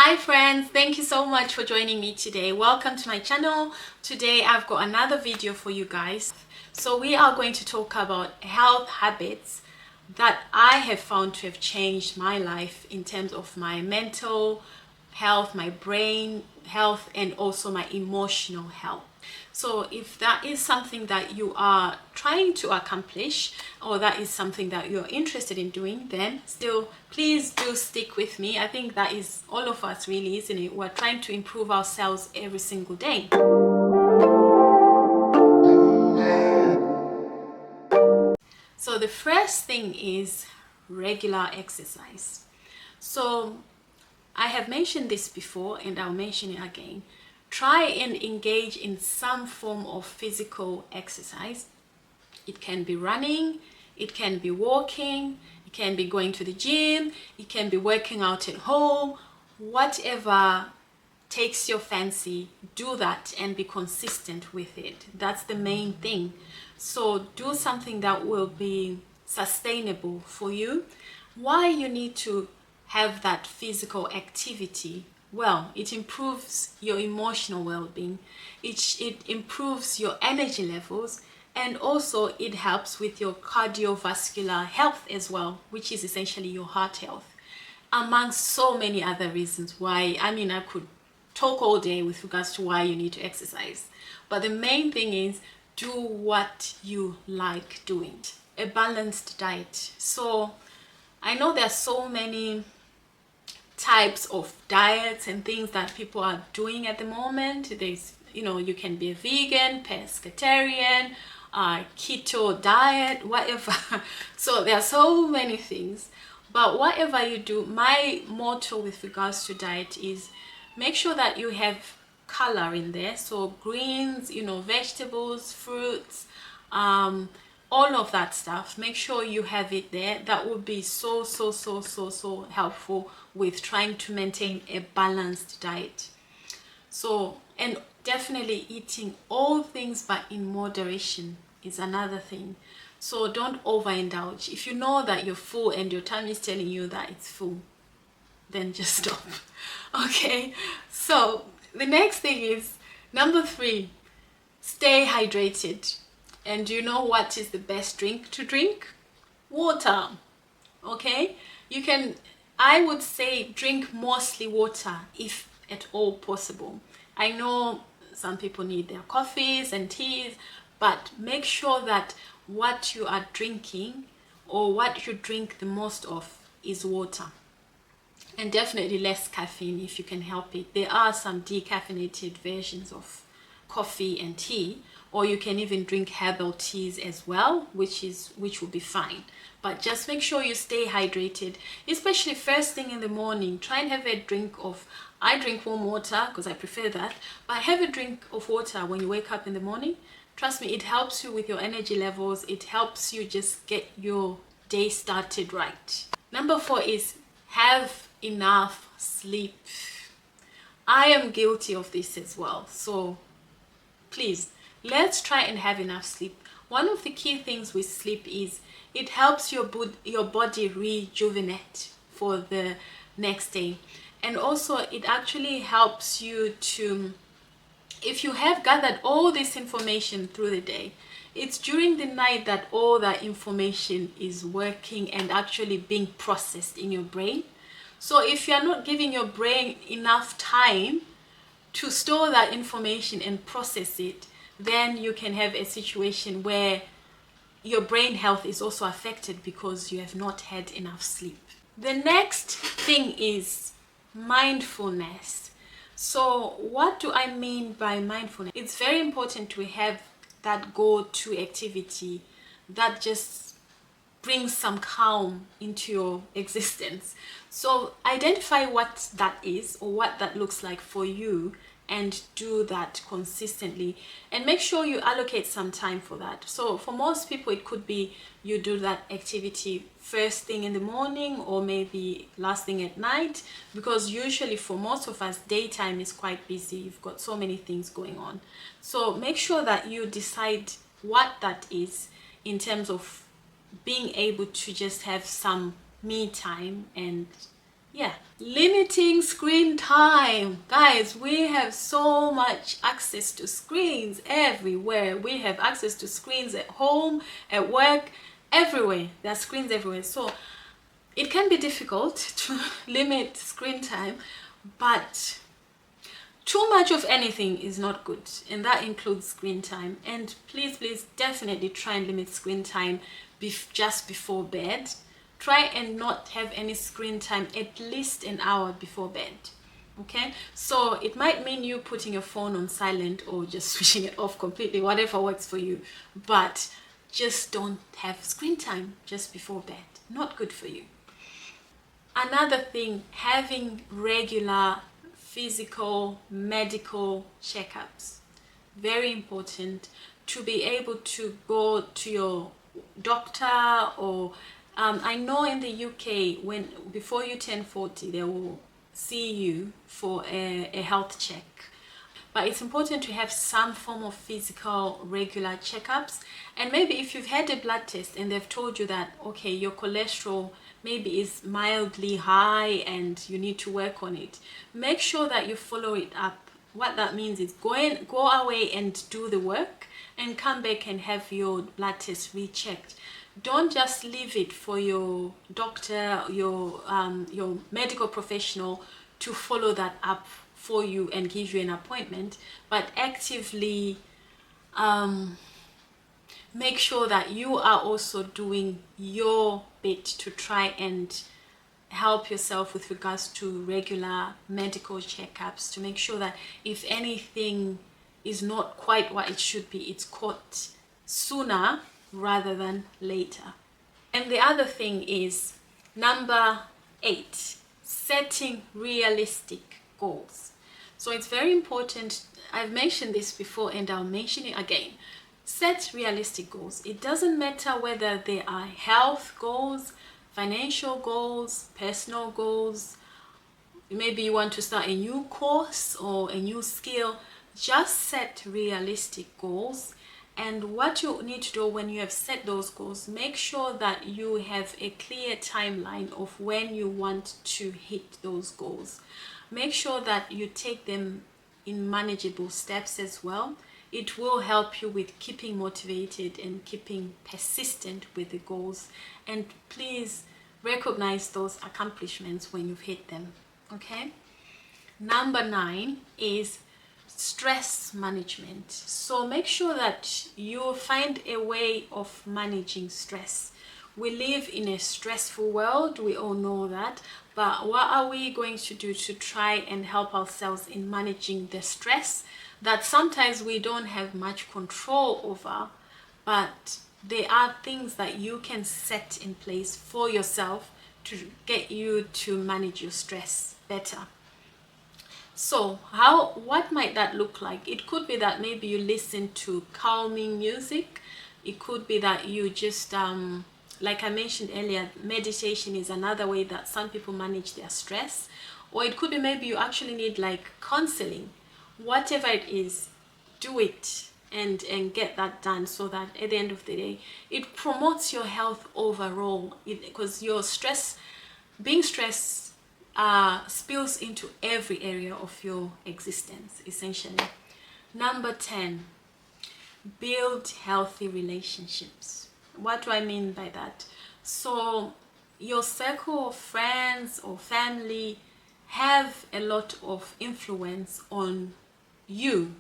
Hi friends, thank you so much for joining me today. Welcome to my channel. Today I've got another video for you guys. So we are going to talk about health habits that I have found to have changed my life in terms of my mental health, my brain health, and also my emotional health. So if that is something that you are trying to accomplish, or that is something that you're interested in doing, then still please do stick with me. I think that is all of us really, isn't it? We're trying to improve ourselves every single day. So the first thing is regular exercise. So I have mentioned this before and I'll mention it again. Try and engage in some form of physical exercise. It can be running, it can be walking, it can be going to the gym, it can be working out at home. Whatever takes your fancy, do that and be consistent with it. That's the main thing. So do something that will be sustainable for you. Why you need to have that physical activity? Well, it improves your emotional well-being, it improves your energy levels, and also it helps with your cardiovascular health as well, which is essentially your heart health, among so many other reasons why. I could talk all day with regards to why you need to exercise, but the main thing is do what you like doing. A balanced diet. So I know there are so many types of diets and things that people are doing at the moment. There's, you can be a vegan, pescatarian, keto diet, whatever. So there are so many things, but whatever you do, my motto with regards to diet is make sure that you have color in there. So greens, vegetables, fruits, all of that stuff, make sure you have it there. That would be so helpful with trying to maintain a balanced diet. So, and definitely eating all things but in moderation is another thing. So don't overindulge. If you know that you're full and your tummy is telling you that it's full, then just stop. Okay, so the next thing is number 3, stay hydrated. And do you know what is the best drink to drink? Water. Okay, I would say drink mostly water if at all possible. I know some people need their coffees and teas, but make sure that what you are drinking or what you drink the most of is water. And definitely less caffeine if you can help it. There are some decaffeinated versions of coffee and tea, or you can even drink herbal teas as well, which will be fine. But just make sure you stay hydrated, especially first thing in the morning. Try and have a drink of, I drink warm water because I prefer that, but have a drink of water when you wake up in the morning. Trust me, it helps you with your energy levels. It helps you just get your day started right. Number 4 is have enough sleep. I am guilty of this as well. So please, let's try and have enough sleep. One of the key things with sleep is it helps your body rejuvenate for the next day. And also it actually helps you to, if you have gathered all this information through the day, it's during the night that all that information is working and actually being processed in your brain. So if you're not giving your brain enough time to store that information and process it, then you can have a situation where your brain health is also affected because you have not had enough sleep. The next thing is mindfulness. So what do I mean by mindfulness? It's very important to have that go-to activity that just brings some calm into your existence. So identify what that is or what that looks like for you and do that consistently, and make sure you allocate some time for that. So for most people it could be you do that activity first thing in the morning or maybe last thing at night, because usually for most of us daytime is quite busy. You've got so many things going on. So make sure that you decide what that is in terms of being able to just have some me time and Yeah, limiting screen time. Guys, we have so much access to screens everywhere. We have access to screens at home, at work, everywhere. There are screens everywhere. So it can be difficult to limit screen time, but too much of anything is not good, and that includes screen time. And please definitely try and limit screen time just before bed. Try and not have any screen time at least an hour before bed. Okay, so it might mean you putting your phone on silent or just switching it off completely, whatever works for you, but just don't have screen time just before bed. Not good for you. Another thing, having regular physical medical checkups. Very important to be able to go to your doctor, or I know in the UK, when before you turn 40 they will see you for a health check, but it's important to have some form of physical regular checkups. And maybe if you've had a blood test and they've told you that, okay, your cholesterol maybe is mildly high and you need to work on it, make sure that you follow it up. What that means is go away and do the work and come back and have your blood test rechecked. Don't just leave it for your doctor, your medical professional to follow that up for you and give you an appointment, but actively make sure that you are also doing your bit to try and help yourself with regards to regular medical checkups, to make sure that if anything is not quite what it should be, it's caught sooner rather than later. And the other thing is number 8, setting realistic goals. So it's very important. I've mentioned this before and I'll mention it again. Set realistic goals. It doesn't matter whether they are health goals, financial goals, personal goals. Maybe you want to start a new course or a new skill. Just set realistic goals. And what you need to do when you have set those goals, make sure that you have a clear timeline of when you want to hit those goals. Make sure that you take them in manageable steps as well. It will help you with keeping motivated and keeping persistent with the goals. And please recognize those accomplishments when you've hit them. Okay? Number 9 is stress management. So make sure that you find a way of managing stress. We live in a stressful world, we all know that, but what are we going to do to try and help ourselves in managing the stress that sometimes we don't have much control over, but there are things that you can set in place for yourself to get you to manage your stress better. So what might that look like? It could be that maybe you listen to calming music. It could be that you just like I mentioned earlier, meditation is another way that some people manage their stress. Or it could be maybe you actually need like counseling. Whatever it is, do it and get that done, so that at the end of the day it promotes your health overall, because your being stressed spills into every area of your existence essentially. Number 10, build healthy relationships. What do I mean by that? So your circle of friends or family have a lot of influence on you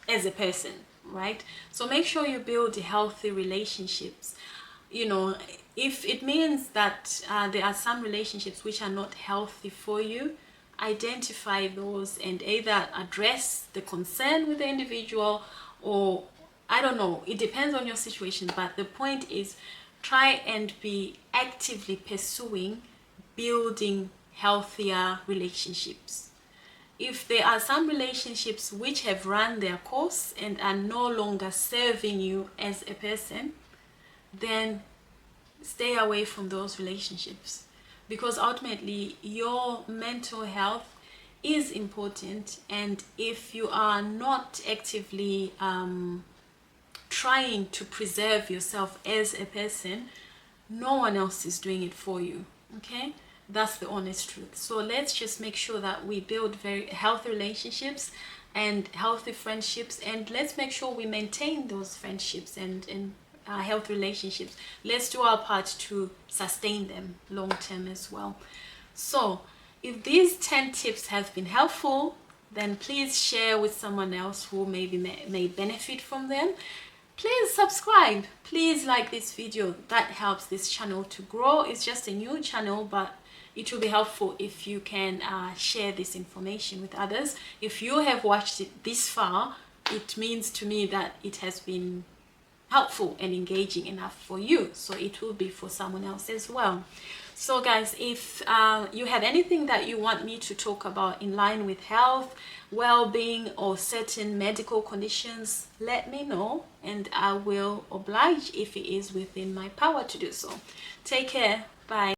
as a person, right? So make sure you build healthy relationships. You know, if it means that there are some relationships which are not healthy for you, identify those and either address the concern with the individual, or I don't know, it depends on your situation, but the point is try and be actively pursuing building healthier relationships. If there are some relationships which have run their course and are no longer serving you as a person, then stay away from those relationships, because ultimately your mental health is important. And if you are not actively trying to preserve yourself as a person, no one else is doing it for you. Okay, That's the honest truth. So let's just make sure that we build very healthy relationships and healthy friendships, and let's make sure we maintain those friendships and healthy relationships. Let's do our part to sustain them long term as well. So if these 10 tips have been helpful, then please share with someone else who maybe may benefit from them. Please subscribe, please like this video. That helps this channel to grow. It's just a new channel, but it will be helpful if you can share this information with others. If you have watched it this far, it means to me that it has been helpful and engaging enough for you, so it will be for someone else as well. So guys, if you have anything that you want me to talk about in line with health, well-being, or certain medical conditions, let me know and I will oblige if it is within my power to do so. Take care. Bye.